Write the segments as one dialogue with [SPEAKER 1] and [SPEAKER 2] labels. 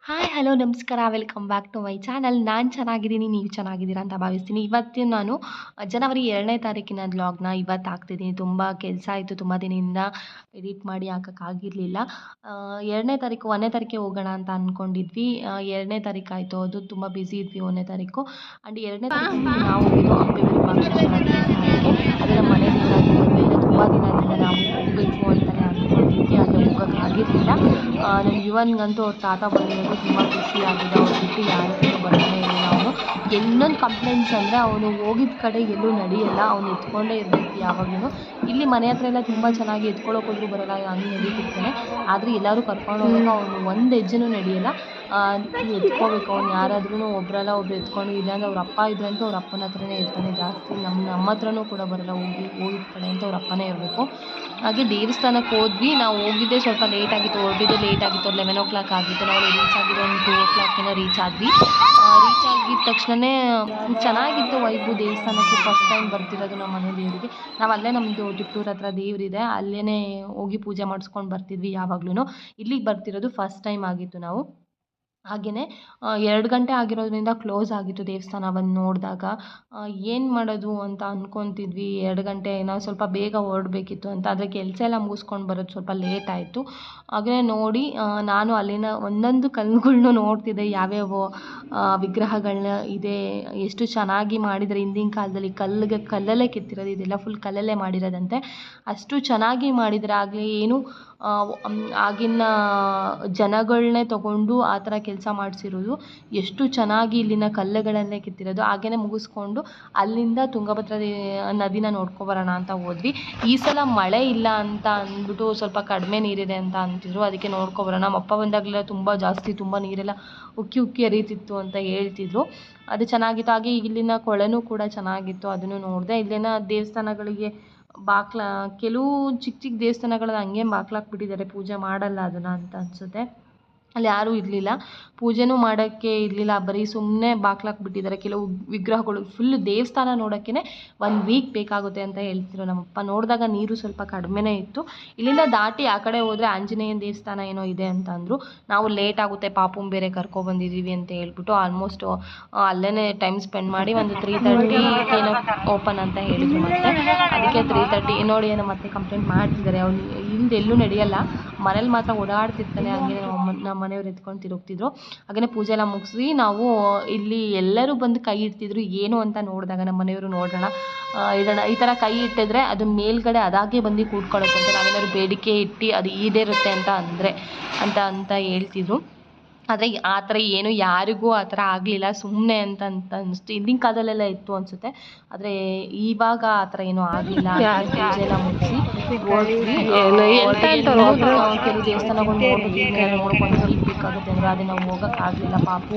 [SPEAKER 1] Hi hello ನಮಸ್ಕಾರ welcome back to my channel. ನಾನು ಚೆನ್ನಾಗಿದ್ದೀನಿ, ನೀವು ಚೆನ್ನಾಗಿದ್ದೀರಾ ಅಂತ ಭಾವಿಸ್ತೀನಿ. ಇವತ್ತು ನಾನು ಜನವರಿ 2ನೇ ತಾರೀಕಿನ ವ್ಲಾಗ್ನ ಇವತ್ತು ಹಾಕ್ತಿದ್ದೀನಿ. ತುಂಬ ಕೆಲಸ ಆಯಿತು, ತುಂಬ ದಿನದಿಂದ ಎಡಿಟ್ ಮಾಡಿ ಹಾಕೋಕ್ಕಾಗಿರಲಿಲ್ಲ. 2ನೇ ತಾರೀಕು 1ನೇ ತಾರೀಕಿಗೆ ಹೋಗೋಣ ಅಂತ ಅಂದ್ಕೊಂಡಿದ್ವಿ. 2ನೇ ತಾರೀಕು ಆಯಿತು, ಅದು ತುಂಬ ಬ್ಯುಸಿ ಇದ್ವಿ 1ನೇ ತಾರೀಕು. ಆ್ಯಂಡ್ 2ನೇ ತಾರೀಕು ನಾವು ಹೋಗಿದ್ದು ಹಂಪಿ ವಿರೂಪಾಕ್ಷೇಶ್ವರ ದೇವಸ್ಥಾನಕ್ಕೆ. ಅದು ನಮ್ಮ ಮನೆ ದೇವರಾಗಿರೋದ್ರಿಂದ ತುಂಬ ದಿನದಿಂದ ನಾವು ಹೋಗಬೇಕು ಅಂತಲೇ ಅಂದ್ಕೊಂಡಿದ್ವಿ, ಆದರೆ ಹೋಗೋಕ್ಕಾಗಿರಲಿಲ್ಲ. ನನ್ನ ಯುವನ್ಗಂತೂ ಅವ್ರ ತಾತ ಬಂದಿರೋದು ತುಂಬ ಖುಷಿಯಾಗಿದೆ. ಅವ್ರು ಬಿಟ್ಟು ಯಾರ ಹತ್ರನೂ ಬರ್ತಾನೆ ಇರಲಿಲ್ಲ. ಅವನು ಇನ್ನೊಂದು ಕಂಪ್ಲೇಂಟ್ಸ್ ಅಂದರೆ ಅವನು ಹೋಗಿದ್ದ ಕಡೆ ಎಲ್ಲೂ ನಡೆಯಲ್ಲ, ಅವನು ಎತ್ಕೊಂಡೇ ಇರಬೇಕು ಯಾವಾಗಲೂ. ಇಲ್ಲಿ ಮನೆ ಹತ್ರ ಎಲ್ಲ ತುಂಬ ಚೆನ್ನಾಗಿ ಎತ್ಕೊಳ್ಳೋಕೆ ಹೋದ್ರೂ ಬರೋಲ್ಲ, ಹಂಗೆ ನಡೀತಿರ್ತಾನೆ. ಆದರೆ ಎಲ್ಲರೂ ಕರ್ಕೊಂಡು ಹೋದಾಗ ಅವನು ಒಂದು ಹೆಜ್ಜೆನೂ ನಡೆಯಲ್ಲ. ಎತ್ಕೋಬೇಕು ಅವ್ನು, ಯಾರಾದ್ರೂ ಒಬ್ಬರಲ್ಲ ಒಬ್ರು ಎತ್ಕೊಂಡು. ಇಲ್ಲಾಂದರೆ ಅವ್ರ ಅಪ್ಪ ಇದ್ರಂತೂ ಅವ್ರ ಅಪ್ಪನ ಹತ್ರನೇ ಇರ್ತಾನೆ ಜಾಸ್ತಿ. ನಮ್ಮ ಹತ್ರನೂ ಕೂಡ ಬರೋಲ್ಲ, ಹೋಗಿದ್ದ ಕಡೆ ಅಂತ ಅವ್ರ ಅಪ್ಪನೇ ಇರಬೇಕು. ಹಾಗೆ ದೇವಸ್ಥಾನಕ್ಕೆ ಹೋದ್ವಿ. ನಾವು ಹೋಗಿದ್ದೆ ಸ್ವಲ್ಪ ಲೇಟಾಗಿತ್ತು, ಹೊರಟಿದ್ದೆ ಲೇಟಾಗಿತ್ತು, 11 o'clock ಆಗಿತ್ತು. ನಾವು ರೀಚ್ ಆಗಿದ್ದು ಒಂದು 2 o'clock ಏನೋ ರೀಚ್ ಆದ್ವಿ. ರೀಚ್ ಆಗಿದ್ದ ತಕ್ಷಣವೇ ಚೆನ್ನಾಗಿತ್ತು ವೈಬು. ದೇವಸ್ಥಾನಕ್ಕೆ ಫಸ್ಟ್ ಟೈಮ್ ಬರ್ತಿರೋದು ನಮ್ಮ ಮನೆ ದೇವರಿಗೆ. ನಾವು ಅಲ್ಲೇ ನಮ್ಮದು ತಿಪ್ಟೂರು ಹತ್ರ ದೇವರಿದೆ, ಅಲ್ಲೇ ಹೋಗಿ ಪೂಜೆ ಮಾಡಿಸ್ಕೊಂಡು ಬರ್ತಿದ್ವಿ ಯಾವಾಗ್ಲೂ. ಇಲ್ಲಿಗೆ ಬರ್ತಿರೋದು ಫಸ್ಟ್ ಟೈಮ್ ಆಗಿತ್ತು ನಾವು. ಹಾಗೆಯೇ 2 ಗಂಟೆ ಆಗಿರೋದ್ರಿಂದ ಕ್ಲೋಸ್ ಆಗಿತ್ತು ದೇವಸ್ಥಾನ. ಬಂದು ನೋಡಿದಾಗ ಏನು ಮಾಡೋದು ಅಂತ ಅಂದ್ಕೊತಿದ್ವಿ. 2 ಗಂಟೆ ನಾವು ಸ್ವಲ್ಪ ಬೇಗ ಹೊರಡಬೇಕಿತ್ತು ಅಂತ, ಆದರೆ ಕೆಲಸ ಎಲ್ಲ ಮುಗಿಸ್ಕೊಂಡು ಬರೋದು ಸ್ವಲ್ಪ ಲೇಟ್ ಆಯಿತು. ಹಾಗೆ ನೋಡಿ ನಾನು ಅಲ್ಲಿನ ಒಂದೊಂದು ಕಲ್ಲುಗಳ್ನು ನೋಡ್ತಿದ್ದೆ, ಯಾವ್ಯಾವ ವಿಗ್ರಹಗಳನ್ನ ಇದೆ, ಎಷ್ಟು ಚೆನ್ನಾಗಿ ಮಾಡಿದ್ದಾರೆ. ಹಿಂದಿನ ಕಾಲದಲ್ಲಿ ಕಲ್ಲಲ್ಲೇ ಕೆತ್ತಿರೋದು, ಇದೆಲ್ಲ ಫುಲ್ ಕಲ್ಲಲ್ಲೇ ಮಾಡಿರೋದಂತೆ. ಅಷ್ಟು ಚೆನ್ನಾಗಿ ಮಾಡಿದ್ದಾರೆ. ಆಗಲೇ ಏನು ಆಗಿನ ಜನಗಳನ್ನೇ ತೊಗೊಂಡು ಆ ಥರ ಕೆಲಸ ಮಾಡಿಸಿರೋದು. ಎಷ್ಟು ಚೆನ್ನಾಗಿ ಇಲ್ಲಿನ ಕಲ್ಲುಗಳನ್ನೇ ಕೆತ್ತಿರೋದು. ಹಾಗೆಯೇ ಮುಗಿಸ್ಕೊಂಡು ಅಲ್ಲಿಂದ ತುಂಗಭದ್ರಾ ನದಿನ ನೋಡ್ಕೊಬರೋಣ ಅಂತ ಹೋದ್ವಿ. ಈ ಸಲ ಮಳೆ ಇಲ್ಲ ಅಂತ ಅಂದ್ಬಿಟ್ಟು ಸ್ವಲ್ಪ ಕಡಿಮೆ ನೀರಿದೆ ಅಂತ ಅಂತಿದ್ರು, ಅದಕ್ಕೆ ನೋಡ್ಕೊಬರೋಣ. ನಮ್ಮ ಅಪ್ಪ ಬಂದಾಗಲೆಲ್ಲ ತುಂಬ ಜಾಸ್ತಿ, ತುಂಬ ನೀರೆಲ್ಲ ಉಕ್ಕಿ ಉಕ್ಕಿ ಹರಿತಿತ್ತು ಅಂತ ಹೇಳ್ತಿದ್ರು. ಅದು ಚೆನ್ನಾಗಿತ್ತು. ಹಾಗೆ ಇಲ್ಲಿನ ಕೊಳನೂ ಕೂಡ ಚೆನ್ನಾಗಿತ್ತು, ಅದನ್ನು ನೋಡಿದೆ. ಇಲ್ಲಿನ ದೇವಸ್ಥಾನಗಳಿಗೆ ಕೆಲವು ಚಿಕ್ಕ ಚಿಕ್ಕ ದೇವಸ್ಥಾನಗಳನ್ನ ಹಂಗೆ ಬಾಕ್ಲಾಕ್ಬಿಟ್ಟಿದ್ದಾರೆ, ಪೂಜೆ ಮಾಡಲ್ಲ ಅದನ್ನು ಅಂತ ಅನಿಸುತ್ತೆ. ಅಲ್ಲಿ ಯಾರೂ ಇರಲಿಲ್ಲ, ಪೂಜೆನೂ ಮಾಡೋಕ್ಕೆ ಇರಲಿಲ್ಲ, ಬರೀ ಸುಮ್ಮನೆ ಬಾಕ್ಲಾಕ್ಬಿಟ್ಟಿದ್ದಾರೆ. ಕೆಲವು ವಿಗ್ರಹಗಳು ಫುಲ್ಲು ದೇವಸ್ಥಾನ ನೋಡೋಕ್ಕೇ 1 ವೀಕ್ ಬೇಕಾಗುತ್ತೆ ಅಂತ ಹೇಳ್ತಿದ್ರು ನಮ್ಮಪ್ಪ. ನೋಡಿದಾಗ ನೀರು ಸ್ವಲ್ಪ ಕಡಿಮೆನೇ ಇತ್ತು. ಇಲ್ಲಿಂದ ದಾಟಿ ಆ ಕಡೆ ಹೋದರೆ ಆಂಜನೇಯನ ದೇವಸ್ಥಾನ ಏನೋ ಇದೆ ಅಂತ ಅಂದರು. ನಾವು ಲೇಟ್ ಆಗುತ್ತೆ, ಪಾಪುನ ಬೇರೆ ಕರ್ಕೊಬಂದಿದ್ದೀವಿ ಅಂತ ಹೇಳ್ಬಿಟ್ಟು ಆಲ್ಮೋಸ್ಟ್ ಅಲ್ಲೇ ಟೈಮ್ ಸ್ಪೆಂಡ್ ಮಾಡಿ ಒಂದು 3:30 ಏನೋ ಓಪನ್ ಅಂತ ಹೇಳಿದ್ರು. ಮತ್ತು ಅದಕ್ಕೆ 3:30 ನೋಡಿ ಏನೋ ಮತ್ತೆ ಕಂಪ್ಲೇಂಟ್ ಮಾಡ್ತಿದ್ದಾರೆ. ಅವ್ನು ಹಿಂದೆ ಎಲ್ಲೂ ನಡೆಯಲ್ಲ, ಮನೇಲಿ ಮಾತ್ರ ಓಡಾಡ್ತಿರ್ತಾನೆ. ಹಂಗೆ ನಮ್ಮ ಮನೆಯವ್ರು ಎತ್ಕೊಂಡು ತಿರುಗ್ತಿದ್ರು. ಹಾಗೆಯೇ ಪೂಜೆ ಎಲ್ಲ ಮುಗಿಸಿ ನಾವು ಇಲ್ಲಿ ಎಲ್ಲರೂ ಬಂದು ಕೈ ಇಡ್ತಿದ್ರು. ಏನು ಅಂತ ನೋಡಿದಾಗ ನಮ್ಮ ಮನೆಯವರು ನೋಡೋಣ ಇದನ್ನು ಈ ಥರ ಕೈ ಇಟ್ಟಿದ್ರೆ ಅದು ಮೇಲ್ಗಡೆ ಅದಾಗೆ ಬಂದು ಕೂತ್ಕೊಳ್ಳುತ್ತಂತೆ. ನಾವೇನಾದ್ರು ಬೇಡಿಕೆ ಇಟ್ಟು ಅದು ಈಡೇರುತ್ತೆ ಅಂತ ಹೇಳ್ತಿದ್ರು. ಆದರೆ ಆ ಥರ ಏನು ಯಾರಿಗೂ ಆ ಥರ ಆಗಲಿಲ್ಲ, ಸುಮ್ಮನೆ ಅಂತ ಅನಿಸ್ತು. ಹಿಂದಿನ ಕಾಲದಲ್ಲೆಲ್ಲ ಇತ್ತು ಅನಿಸುತ್ತೆ, ಆದರೆ ಇವಾಗ ಆ ಥರ ಏನೂ ಆಗಲಿಲ್ಲ. ಪೂಜೆ ಎಲ್ಲ ಮುಗಿಸಿ ಹೋದ್ವಿ. ಕೆಲವು ದೇವಸ್ಥಾನಗಳು ನೋಡ್ಕೊಂಡು ಹೋಗಬೇಕಾಗುತ್ತೆ ಅಂದರೆ ಅದೇ ನಾವು ಹೋಗೋಕ್ಕಾಗಲಿಲ್ಲ. ಪಾಪು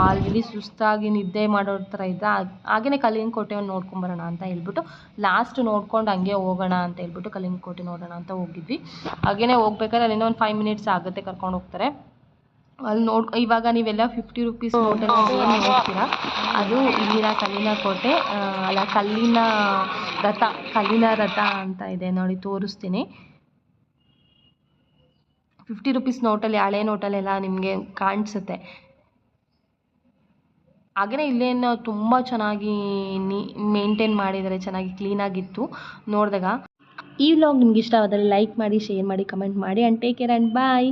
[SPEAKER 1] ಆಲ್ರೆಡಿ ಸುಸ್ತಾಗಿ ನಿದ್ದೆ ಮಾಡೋರ ಥರ ಇದ್ದ. ಹಾಗೆಯೇ ಕಲ್ಲಿನ ಕೋಟೆಯನ್ನು ನೋಡ್ಕೊಂಬರೋಣ ಅಂತ ಹೇಳ್ಬಿಟ್ಟು ಲಾಸ್ಟ್ ನೋಡ್ಕೊಂಡು ಹಂಗೆ ಹೋಗೋಣ ಅಂತ ಹೇಳ್ಬಿಟ್ಟು ಕಲ್ಲಿನ ಕೋಟೆ ನೋಡೋಣ ಅಂತ ಹೋಗಿದ್ವಿ. ಹಾಗೆಯೇ ಹೋಗ್ಬೇಕಾದ್ರೆ ಅಲ್ಲಿಂದ ಒಂದು 5 minutes ಆಗುತ್ತೆ, ಕರ್ಕೊಂಡು ಹೋಗ್ತಾರೆ. ಅಲ್ಲಿ ಇವಾಗ ನೀವೆಲ್ಲ 50 rupees ನೋಟೆಲ್ಲ ಏನು ನೋಡ್ತೀರಾ, ಅದು ಇಲ್ಲಿನ ಕಲ್ಲಿನ ಕೋಟೆ ಅಲ್ಲ, ಕಲ್ಲಿನ ರಥ ಅಂತ ಇದೆ ನೋಡಿ, ತೋರಿಸ್ತೀನಿ. 50 rupees ನೋಟಲ್ಲಿ, ಹಳೆ ನೋಟಲ್ಲೆಲ್ಲ ನಿಮಗೆ ಕಾಣಿಸುತ್ತೆ. ಹಾಗೆಯೇ ಇಲ್ಲೇನು ತುಂಬ ಚೆನ್ನಾಗಿ ಮೇಂಟೈನ್ ಮಾಡಿದ್ದಾರೆ, ಚೆನ್ನಾಗಿ ಕ್ಲೀನಾಗಿತ್ತು ನೋಡಿದಾಗ. ಈ ವ್ಲಾಗ್ ನಿಮ್ಗೆ ಇಷ್ಟವಾದರೆ ಲೈಕ್ ಮಾಡಿ, ಶೇರ್ ಮಾಡಿ, ಕಮೆಂಟ್ ಮಾಡಿ. And take care and bye.